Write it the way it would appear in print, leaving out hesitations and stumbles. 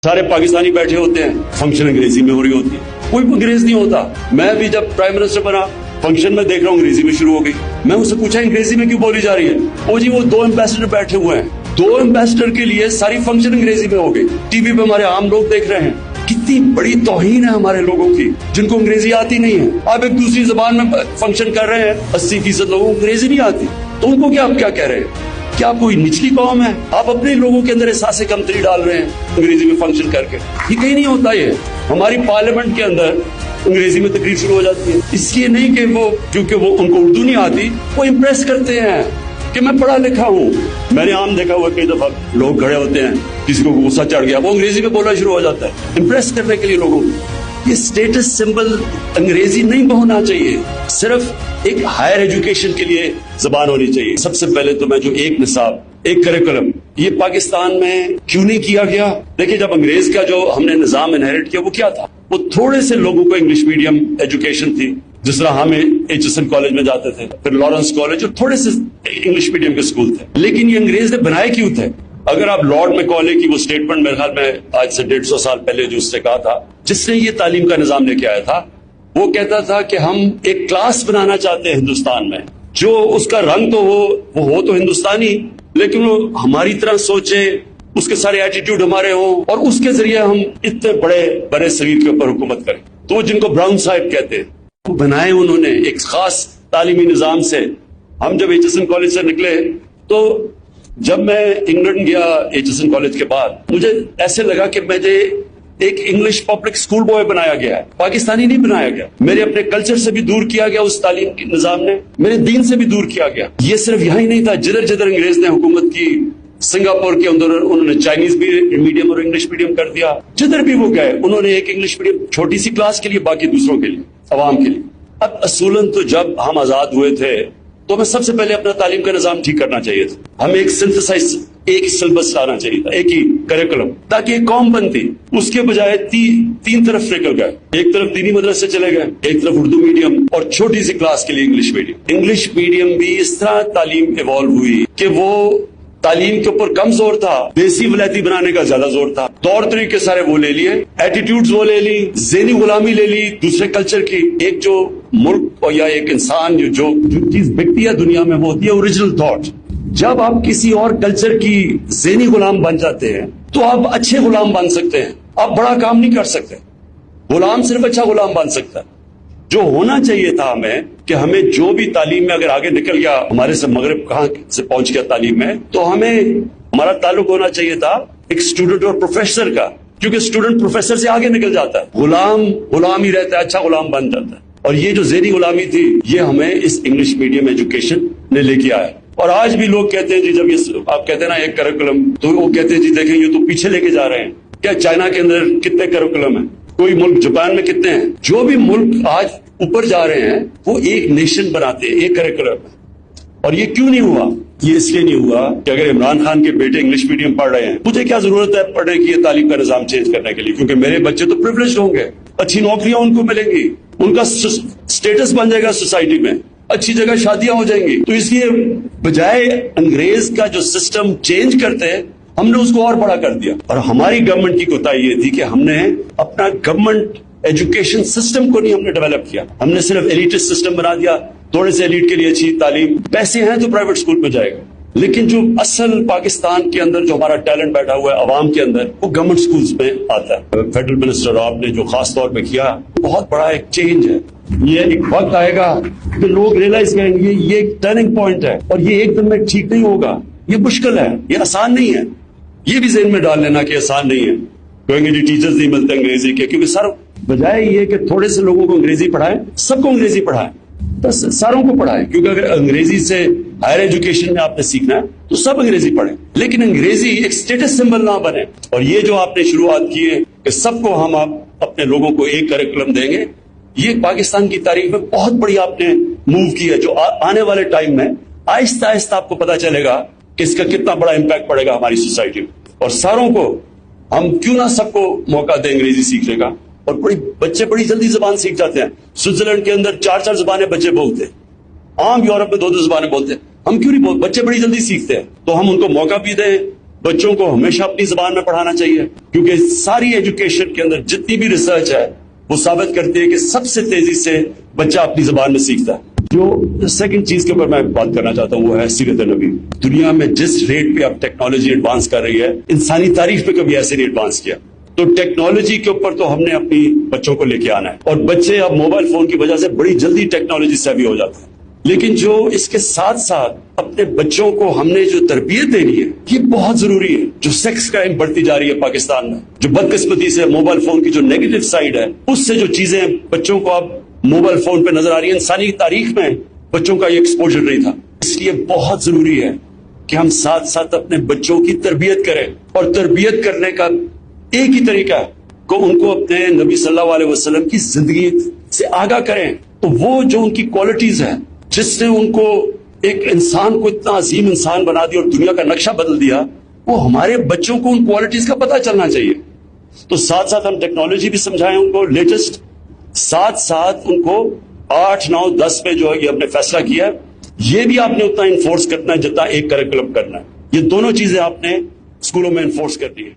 سارے پاکستانی بیٹھے ہوتے ہیں، فنکشن انگریزی میں ہو رہی ہوتی ہے، کوئی انگریز نہیں ہوتا۔ میں بھی جب پرائم منسٹر بنا فنکشن میں دیکھ رہا ہوں انگریزی میں شروع ہو گئی۔ میں اس سے پوچھا انگریزی میں کیوں بولی جا رہی ہے؟ وہ جی وہ 2 ایمبیسڈر بیٹھے ہوئے ہیں، 2 ایمبیسڈر کے لیے ساری فنکشن انگریزی میں ہو گئی۔ ٹی وی پہ ہمارے عام لوگ دیکھ رہے ہیں، کتنی بڑی توہین ہے ہمارے لوگوں کی جن کو انگریزی آتی نہیں ہے۔ آپ ایک دوسری زبان میں فنکشن کر رہے ہیں، 80% لوگوں کو انگریزی نہیں آتی، تو ان کو آپ کیا کہہ رہے ہیں؟ کیا کوئی نچلی قوم ہے؟ آپ اپنے لوگوں کے اندر احساس کمتری ڈال رہے ہیں انگریزی میں فنکشن کر کے۔ یہ کہیں نہیں ہوتا۔ یہ ہماری پارلیمنٹ کے اندر انگریزی میں تقریر شروع ہو جاتی ہے، اس لیے نہیں کہ وہ کیونکہ وہ ان کو اردو نہیں آتی، وہ امپریس کرتے ہیں کہ میں پڑھا لکھا ہوں۔ میں نے عام دیکھا ہوا کئی دفعہ لوگ کھڑے ہوتے ہیں، کسی کو غصہ چڑھ گیا وہ انگریزی میں بولنا شروع ہو جاتا ہے امپریس کرنے کے لیے لوگوں کو۔ یہ اسٹیٹس سمبل انگریزی نہیں ہونا چاہیے، صرف ایک ہائر ایجوکیشن کے لیے زبان ہونی چاہیے۔ سب سے پہلے تو میں جو ایک نصاب، ایک کریکولم، یہ پاکستان میں کیوں نہیں کیا گیا؟ دیکھیں جب انگریز کا جو ہم نے نظام انہیرٹ کیا وہ کیا تھا؟ وہ تھوڑے سے لوگوں کو انگلش میڈیم ایجوکیشن تھی، جس طرح ہم ایچ کالج میں جاتے تھے، پھر لارنس کالج، اور تھوڑے سے انگلش میڈیم کے اسکول تھے۔ لیکن یہ انگریز نے بنائے کیوں تھے؟ اگر آپ لارڈ میکالے کی وہ سٹیٹمنٹ میرے خیال میں آج سے 150 سال پہلے جو اس نے کہا تھا، جس نے یہ تعلیم کا نظام لے کے آیا تھا، وہ کہتا تھا کہ ہم ایک کلاس بنانا چاہتے ہیں ہندوستان میں، جو اس کا رنگ تو وہ ہو تو ہندوستانی، لیکن وہ ہماری طرح سوچے، اس کے سارے ایٹیٹیوڈ ہمارے ہوں، اور اس کے ذریعے ہم اتنے بڑے صغیر کے اوپر حکومت کریں۔ تو وہ جن کو براؤن صاحب کہتے ہیں، وہ بنائے انہوں نے ایک خاص تعلیمی نظام سے۔ ہم جب ایچ کالج سے نکلے تو جب میں انگلینڈ گیا ایچ کالج کے بعد، مجھے ایسے لگا کہ مجھے ایک انگلش پبلک اسکول بوائے بنایا گیا ہے، پاکستانی نہیں بنایا گیا۔ میرے اپنے کلچر سے بھی دور کیا گیا اس تعلیم کے نظام نے، میرے دین سے بھی دور کیا گیا۔ یہ صرف یہاں ہی نہیں تھا، جدھر جدھر انگریز نے حکومت کی، سنگاپور کے اندر انہوں نے چائنیز بھی میڈیم اور انگلش میڈیم کر دیا، جدھر بھی وہ گئے انہوں نے ایک انگلش میڈیم چھوٹی سی کلاس کے لیے، باقی دوسروں کے لیے، عوام کے لیے۔ اب اصولاً تو جب ہم آزاد ہوئے تھے تو ہمیں سب سے پہلے اپنا تعلیم کا نظام ٹھیک کرنا چاہیے تھا۔ ہمیں ایک سنتھسائز، ایک ہی سلیبس لانا چاہیے تھا، ایک ہی کریکولم، تاکہ ایک قوم بنتی۔ اس کے بجائے 3 طرف نکل گئے، ایک طرف دینی مدرسے چلے گئے، ایک طرف اردو میڈیم، اور چھوٹی سی کلاس کے لیے انگلش میڈیم۔ انگلش میڈیم بھی اس طرح تعلیم ایوالو ہوئی کہ وہ تعلیم کے اوپر کم زور تھا، دیسی ولایتی بنانے کا زیادہ زور تھا۔ طور طریقے سارے وہ لے لیے، ایٹیٹیوڈز وہ لے لی، ذہنی غلامی لے لی دوسرے کلچر کی۔ ایک جو ملک یا ایک انسان جو چیز بکتی ہے دنیا میں، وہ ہوتی ہے اوریجنل تھاٹ۔ جب آپ کسی اور کلچر کی ذہنی غلام بن جاتے ہیں تو آپ اچھے غلام بن سکتے ہیں، آپ بڑا کام نہیں کر سکتے۔ غلام صرف اچھا غلام بن سکتا ہے۔ جو ہونا چاہیے تھا ہمیں کہ ہمیں جو بھی تعلیم میں اگر آگے نکل گیا، ہمارے سے مغرب کہاں سے پہنچ گیا تعلیم میں، تو ہمارا تعلق ہونا چاہیے تھا ایک اسٹوڈنٹ اور پروفیسر کا، کیونکہ اسٹوڈنٹ پروفیسر سے آگے نکل جاتا ہے، غلام ہی رہتا ہے، اچھا غلام بن جاتا ہے۔ اور یہ جو ذہنی غلامی تھی، یہ ہمیں اس انگلش میڈیم ایجوکیشن نے لے کے آیا۔ اور آج بھی لوگ کہتے ہیں جی، جب یہ آپ کہتے ہیں نا ایک کریکولم، تو وہ کہتے ہیں جی دیکھیں یہ تو پیچھے لے کے جا رہے ہیں۔ کیا چائنا کے اندر کتنے کریکولم ہیں؟ کوئی ملک جاپان میں کتنے ہیں؟ جو بھی ملک آج اوپر جا رہے ہیں وہ ایک نیشن بناتے ہیں، ایک کریکولم ہے۔ اور یہ کیوں نہیں ہوا؟ یہ اس لیے نہیں ہوا کہ اگر عمران خان کے بیٹے انگلش میڈیم پڑھ رہے ہیں، مجھے کیا ضرورت ہے پڑھنے کی یہ تعلیم کا نظام چینج کرنے کے لیے؟ کیونکہ میرے بچے تو پریویلیجڈ ہوں گے، اچھی نوکریاں ان کو ملیں گی، ان کا سٹیٹس بن جائے گا سوسائٹی میں، اچھی جگہ شادیاں ہو جائیں گی۔ تو اس لیے بجائے انگریز کا جو سسٹم چینج کرتے ہیں، ہم نے اس کو اور بڑا کر دیا۔ اور ہماری گورنمنٹ کی کوتاہی یہ تھی کہ ہم نے اپنا گورنمنٹ ایجوکیشن سسٹم کو نہیں ہم نے ڈیولپ کیا، ہم نے صرف ایلیٹسٹ سسٹم بنا دیا، تھوڑے سے ایلیٹ کے لیے اچھی تعلیم، پیسے ہیں تو پرائیویٹ اسکول میں جائے گا۔ لیکن جو اصل پاکستان کے اندر جو ہمارا ٹیلنٹ بیٹھا ہوا ہے عوام کے اندر، وہ گورنمنٹ اسکولز میں آتا ہے۔ فیڈرل منسٹر آپ نے جو خاص طور پہ کیا، بہت بڑا ایک چینج ہے۔ یہ ایک وقت آئے گا کہ لوگ ریئلائز کریں گے یہ ایک ٹرننگ پوائنٹ ہے، اور یہ ایک دن میں ٹھیک نہیں ہوگا، یہ مشکل ہے، یہ آسان نہیں ہے۔ یہ بھی ذہن میں ڈال لینا کہ آسان نہیں ہے۔ کہیں گے جی ٹیچرز نہیں ملتے انگریزی کے، کیونکہ سر بجائے یہ کہ تھوڑے سے لوگوں کو انگریزی پڑھائیں، سب کو انگریزی پڑھائیں، بس ساروں کو پڑھائیں، کیونکہ اگر انگریزی سے ہائر ایجوکیشن میں آپ نے سیکھنا ہے تو سب انگریزی پڑھیں، لیکن انگریزی ایک اسٹیٹس سمبل نہ بنے۔ اور یہ جو آپ نے شروعات کی ہے کہ سب کو ہم اپنے لوگوں کو ایک کریکولم دیں گے، یہ پاکستان کی تاریخ میں بہت بڑی آپ نے موو کی ہے، جو آنے والے ٹائم میں آہستہ آہستہ آپ کو پتا چلے گا کہ اس کا کتنا بڑا امپیکٹ پڑے گا ہماری سوسائٹی میں۔ اور ساروں کو ہم کیوں نہ سب کو موقع دیں انگریزی سیکھنے کا، اور بچے بڑی جلدی زبان سیکھ جاتے ہیں۔ سوئٹزرلینڈ کے اندر 4 زبانیں بچے بولتے ہیں، عام یورپ میں 2 زبانیں بولتے ہیں، ہم کیوں نہیں بولتے؟ بچے بڑی جلدی سیکھتے ہیں، تو ہم ان کو موقع بھی دیں بچوں کو ہمیشہ اپنی زبان میں پڑھانا چاہیے، کیونکہ ساری ایجوکیشن کے اندر جتنی بھی ریسرچ ہے وہ ثابت کرتی ہے کہ سب سے تیزی سے بچہ اپنی زبان میں سیکھتا ہے۔ جو سیکنڈ چیز کے اوپر میں بات کرنا چاہتا ہوں وہ ہے سیرت نبی۔ دنیا میں جس ریٹ پہ اب ٹیکنالوجی ایڈوانس کر رہی ہے، انسانی تاریخ پہ کبھی ایسے نہیں ایڈوانس کیا، تو ٹیکنالوجی کے اوپر تو ہم نے اپنی بچوں کو لے کے آنا ہے، اور بچے اب موبائل فون کی وجہ سے بڑی جلدی ٹیکنالوجی سے بھی ہو جاتے ہیں، لیکن جو اس کے ساتھ ساتھ اپنے بچوں کو ہم نے جو تربیت دینی ہے یہ بہت ضروری ہے۔ جو سیکس کرائم بڑھتی جا رہی ہے پاکستان میں، جو بدقسمتی سے موبائل فون کی جو نیگیٹو سائیڈ ہے، اس سے جو چیزیں بچوں کو اب موبائل فون پہ نظر آ رہی ہیں، انسانی تاریخ میں بچوں کا یہ ایکسپوجر نہیں تھا۔ اس لیے بہت ضروری ہے کہ ہم ساتھ ساتھ اپنے بچوں کی تربیت کریں، اور تربیت کرنے کا ایک ہی طریقہ ہے کہ ان کو اپنے نبی صلی اللہ علیہ وسلم کی زندگی سے آگاہ کریں۔ تو وہ جو ان کی کوالٹیز ہیں جس نے ان کو ایک انسان کو اتنا عظیم انسان بنا دیا اور دنیا کا نقشہ بدل دیا، وہ ہمارے بچوں کو ان کوالٹیز کا پتہ چلنا چاہیے۔ تو ساتھ ساتھ ہم ٹیکنالوجی بھی سمجھائیں ان کو لیٹسٹ، ساتھ ساتھ ان کو 8، 9، 10 میں جو ہے یہ ہم نے فیصلہ کیا ہے، یہ بھی آپ نے اتنا انفورس کرنا ہے جتنا ایک کریکولم کرنا ہے۔ یہ دونوں چیزیں آپ نے اسکولوں میں انفورس کرنی ہے۔